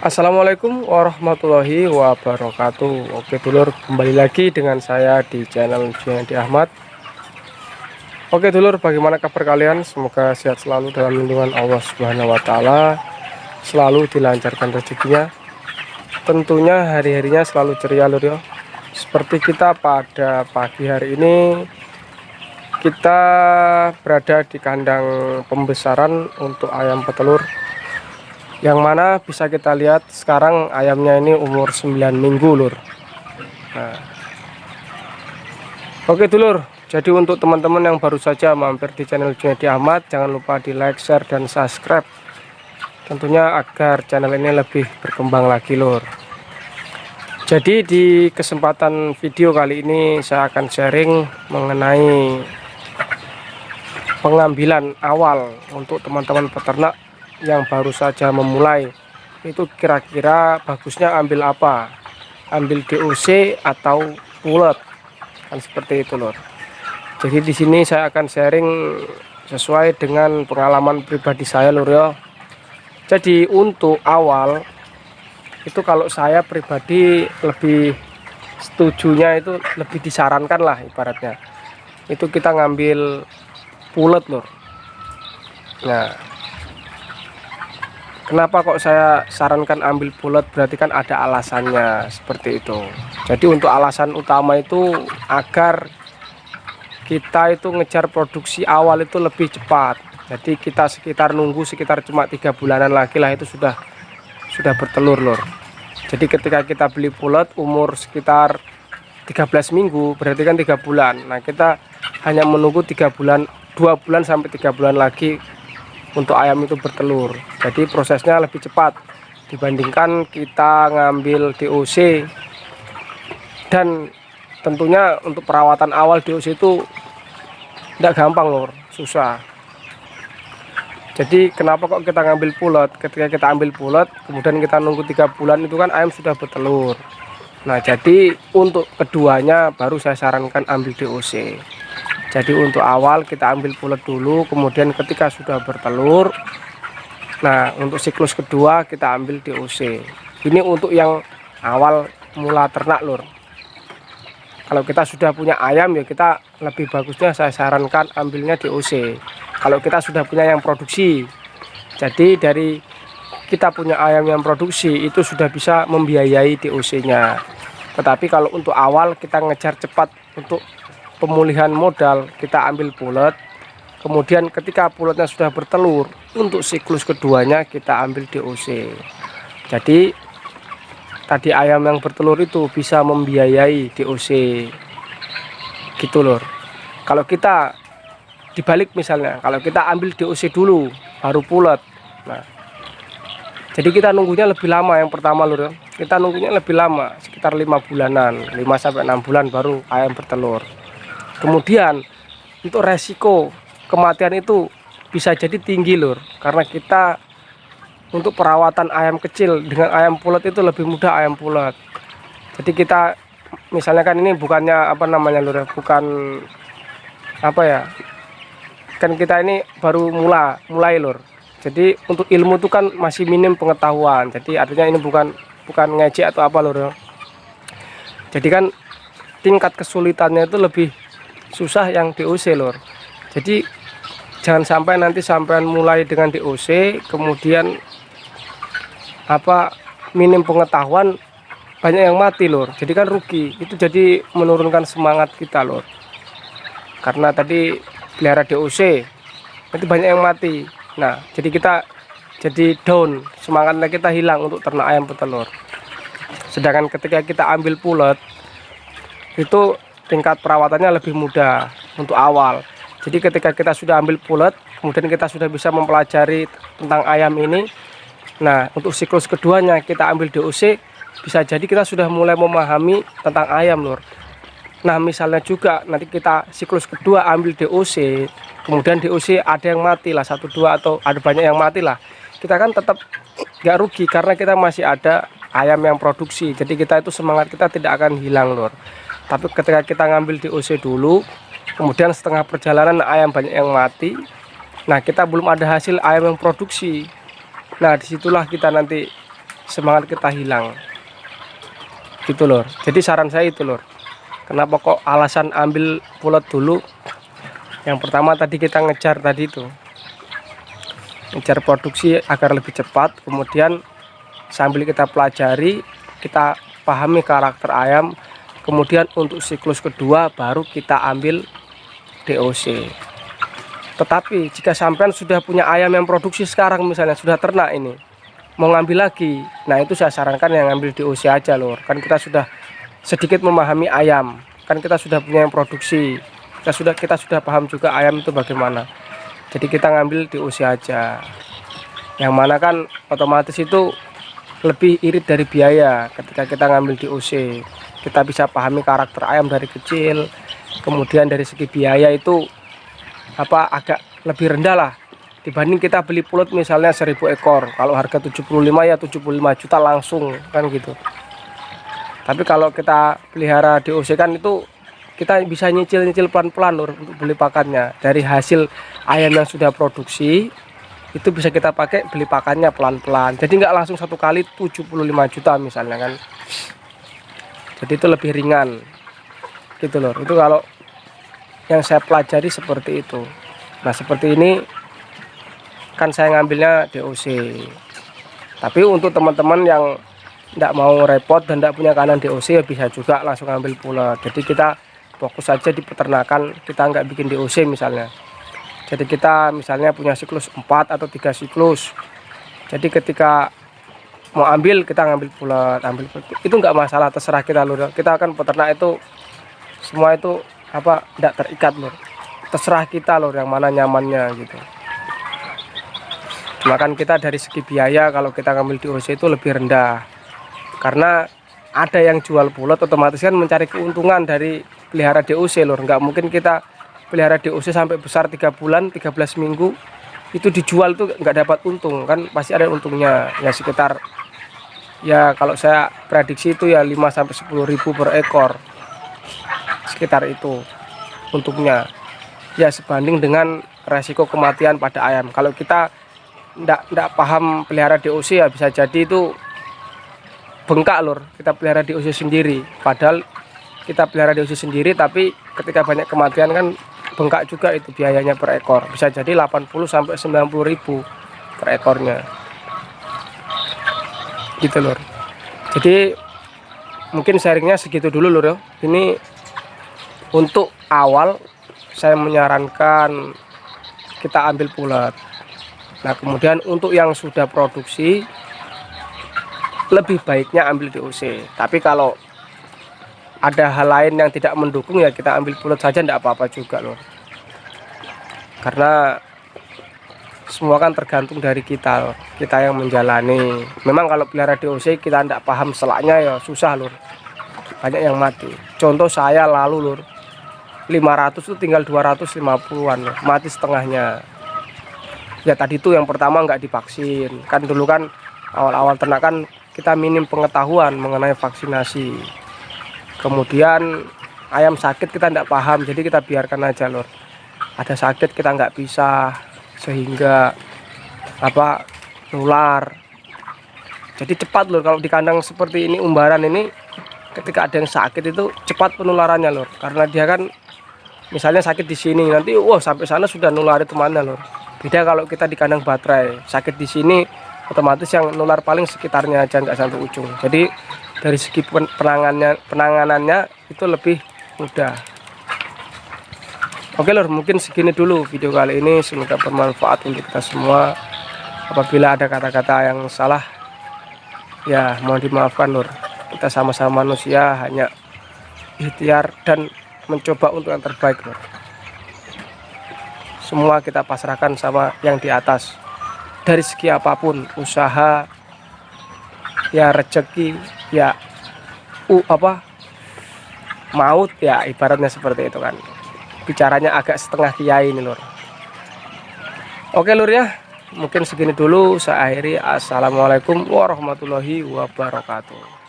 Assalamualaikum warahmatullahi wabarakatuh. Oke dulur, kembali lagi dengan saya di channel Junedi Ahmad. Oke dulur, bagaimana kabar kalian? Semoga sehat selalu dalam lindungan Allah Subhanahu wa Ta'ala, selalu dilancarkan rezekinya, tentunya hari-harinya selalu ceria lur ya. Seperti kita pada pagi hari ini, kita berada di kandang pembesaran untuk ayam petelur, yang mana bisa kita lihat sekarang ayamnya ini umur 9 minggu lur. Nah, oke dulur, jadi untuk teman-teman yang baru saja mampir di channel Junedi Ahmad, jangan lupa di like, share, dan subscribe, tentunya agar channel ini lebih berkembang lagi lur. Jadi di kesempatan video kali ini saya akan sharing mengenai pengambilan awal untuk teman-teman peternak yang baru saja memulai. Itu kira-kira bagusnya ambil apa, ambil DOC atau pulet, kan seperti itu lor. Jadi di sini saya akan sharing sesuai dengan pengalaman pribadi saya lor ya. Jadi untuk awal itu kalau saya pribadi lebih setujunya itu lebih disarankan lah ibaratnya itu kita ngambil pulet lor. Nah, kenapa kok saya sarankan ambil pulet? Berarti kan ada alasannya seperti itu. Jadi untuk alasan utama itu agar kita itu ngejar produksi awal itu lebih cepat. Jadi kita nunggu sekitar cuma 3 bulanan lagi lah itu sudah bertelur lor. Jadi ketika kita beli pulet umur sekitar 13 minggu berarti kan 3 bulan. Nah kita hanya menunggu 3 bulan, 2 bulan sampai 3 bulan lagi untuk ayam itu bertelur. Jadi prosesnya lebih cepat dibandingkan kita ngambil DOC. Dan tentunya untuk perawatan awal DOC itu tidak gampang lor, susah. Jadi kenapa kok kita ngambil pulet? Ketika kita ambil pulet kemudian kita nunggu 3 bulan itu kan ayam sudah bertelur. Nah jadi untuk keduanya baru saya sarankan ambil DOC. Jadi untuk awal kita ambil pulet dulu, kemudian ketika sudah bertelur, nah untuk siklus kedua kita ambil DOC. Ini untuk yang awal mula ternak lur. Kalau kita sudah punya ayam ya kita lebih bagusnya saya sarankan ambilnya DOC. Kalau kita sudah punya yang produksi, jadi dari kita punya ayam yang produksi itu sudah bisa membiayai DOC-nya. Tetapi kalau untuk awal kita ngejar cepat untuk pemulihan modal, kita ambil pulet. Kemudian ketika puletnya sudah bertelur, untuk siklus keduanya kita ambil DOC. Jadi tadi ayam yang bertelur itu bisa membiayai DOC gitu lor. Kalau kita dibalik misalnya, kalau kita ambil DOC dulu baru pulet, nah jadi kita nunggunya lebih lama. Yang pertama lur, kita nunggunya lebih lama sekitar 5 bulanan, 5 sampai 6 bulan baru ayam bertelur. Kemudian untuk resiko kematian itu bisa jadi tinggi lur, karena kita untuk perawatan ayam kecil dengan ayam pulet itu lebih mudah ayam pulet. Jadi kita misalnya kan ini bukannya apa namanya lur, bukan apa ya, kan kita ini baru mulai lur. Jadi untuk ilmu itu kan masih minim pengetahuan. Jadi artinya ini bukan ngejek atau apa lur. Jadi kan tingkat kesulitannya itu lebih susah yang DOC lur. Jadi jangan sampai nanti sampean mulai dengan DOC kemudian apa minim pengetahuan banyak yang mati lur. Jadi kan rugi. Itu jadi menurunkan semangat kita lur. Karena tadi pelihara DOC itu banyak yang mati. Nah jadi kita jadi down, semangatnya kita hilang untuk ternak ayam petelur. Sedangkan ketika kita ambil pulet itu tingkat perawatannya lebih mudah untuk awal. Jadi ketika kita sudah ambil pulet kemudian kita sudah bisa mempelajari tentang ayam ini. Nah untuk siklus keduanya kita ambil DOC, bisa jadi kita sudah mulai memahami tentang ayam lur. Nah misalnya juga nanti kita siklus kedua ambil DOC, kemudian DOC ada yang mati lah 1-2 atau ada banyak yang mati lah, kita kan tetap nggak rugi karena kita masih ada ayam yang produksi. Jadi kita itu semangat kita tidak akan hilang lur. Tapi ketika kita ngambil DOC dulu, kemudian setengah perjalanan ayam banyak yang mati, nah kita belum ada hasil ayam yang produksi. Nah disitulah kita nanti semangat kita hilang gitu lur. Jadi saran saya itu lur, kenapa kok alasan ambil pulot dulu, yang pertama tadi kita ngejar tadi itu, ngejar produksi agar lebih cepat. Kemudian sambil kita pelajari, kita pahami karakter ayam, kemudian untuk siklus kedua baru kita ambil DOC. Tetapi jika sampean sudah punya ayam yang produksi sekarang, misalnya sudah ternak ini, mau ngambil lagi, nah itu saya sarankan yang ngambil DOC aja lur. Kan kita sudah sedikit memahami ayam, kan kita sudah punya yang produksi, kita sudah paham juga ayam itu bagaimana. Jadi kita ngambil DOC aja, yang mana kan otomatis itu lebih irit dari biaya. Ketika kita ngambil DOC, kita bisa pahami karakter ayam dari kecil, kemudian dari segi biaya itu agak lebih rendah lah dibanding kita beli pulot misalnya 1000 ekor. Kalau harga 75 ya 75 juta langsung kan gitu. Tapi kalau kita pelihara DOC kan itu kita bisa nyicil-nyicil pelan-pelan lur untuk beli pakannya. Dari hasil ayam yang sudah produksi itu bisa kita pakai beli pakannya pelan-pelan. Jadi nggak langsung satu kali 75 juta misalnya kan. Jadi itu lebih ringan gitu lur. Itu kalau yang saya pelajari seperti itu. Nah seperti ini kan saya ngambilnya DOC. Tapi untuk teman-teman yang tidak mau repot dan tidak punya kandang DOC ya bisa juga langsung ambil pulot. Jadi kita fokus saja di peternakan, kita nggak bikin DOC misalnya. Jadi kita misalnya punya siklus 4 atau 3 siklus. Jadi ketika mau ambil kita ngambil pulot, itu nggak masalah, terserah kita lur. Kita akan peternak itu semua itu tidak terikat lur, terserah kita lur yang mana nyamannya gitu. Cuma kan kita dari segi biaya kalau kita ngambil DOC itu lebih rendah, karena ada yang jual pulot otomatis kan mencari keuntungan dari pelihara DOC lur. Nggak mungkin kita pelihara DOC sampai besar 3 bulan 13 minggu itu dijual tuh nggak dapat untung, kan pasti ada untungnya ya sekitar, ya kalau saya prediksi itu ya 5 sampai 10 ribu per ekor, sekitar itu untungnya ya, sebanding dengan resiko kematian pada ayam. Kalau kita ndak paham pelihara DOC ya bisa jadi itu bengkak lur, kita pelihara DOC sendiri, padahal kita pelihara DOC sendiri tapi ketika banyak kematian kan bengkak juga itu biayanya per ekor, bisa jadi 80 sampai 90 ribu per ekornya gitu lur. Jadi mungkin sharingnya segitu dulu lur ya. Ini untuk awal saya menyarankan kita ambil pulot. Nah kemudian untuk yang sudah produksi lebih baiknya ambil DOC. Tapi kalau ada hal lain yang tidak mendukung ya kita ambil pulot saja, tidak apa-apa juga loh. Karena semua kan tergantung dari kita loh, kita yang menjalani. Memang kalau pelihara DOC kita tidak paham selaknya ya susah lur, banyak yang mati. Contoh saya lalu lur, 500 itu tinggal 250-an loh, mati setengahnya. Ya tadi itu yang pertama nggak divaksin, kan dulu kan awal-awal ternak kan kita minim pengetahuan mengenai vaksinasi. Kemudian ayam sakit kita tidak paham, jadi kita biarkan aja lur. Ada sakit kita nggak bisa, sehingga nular. Jadi cepat lur kalau di kandang seperti ini, umbaran ini, ketika ada yang sakit itu cepat penularannya lur. Karena dia kan misalnya sakit di sini, nanti sampai sana sudah nulari kemana lur. Beda kalau kita di kandang baterai, sakit di sini otomatis yang nular paling sekitarnya aja, nggak sampai ujung. Jadi dari segi penanganannya itu lebih mudah. Oke lur, mungkin segini dulu video kali ini, semoga bermanfaat untuk kita semua. Apabila ada kata-kata yang salah ya mohon dimaafkan lur. Kita sama-sama manusia, hanya ikhtiar dan mencoba untuk yang terbaik lur. Semua kita pasrahkan sama yang di atas. Dari segi apapun, usaha ya, rezeki ya, maut ya, ibaratnya seperti itu kan. Bicaranya agak setengah kiai ini lur. Oke lur ya, mungkin segini dulu, saya akhiri. Assalamualaikum warahmatullahi wabarakatuh.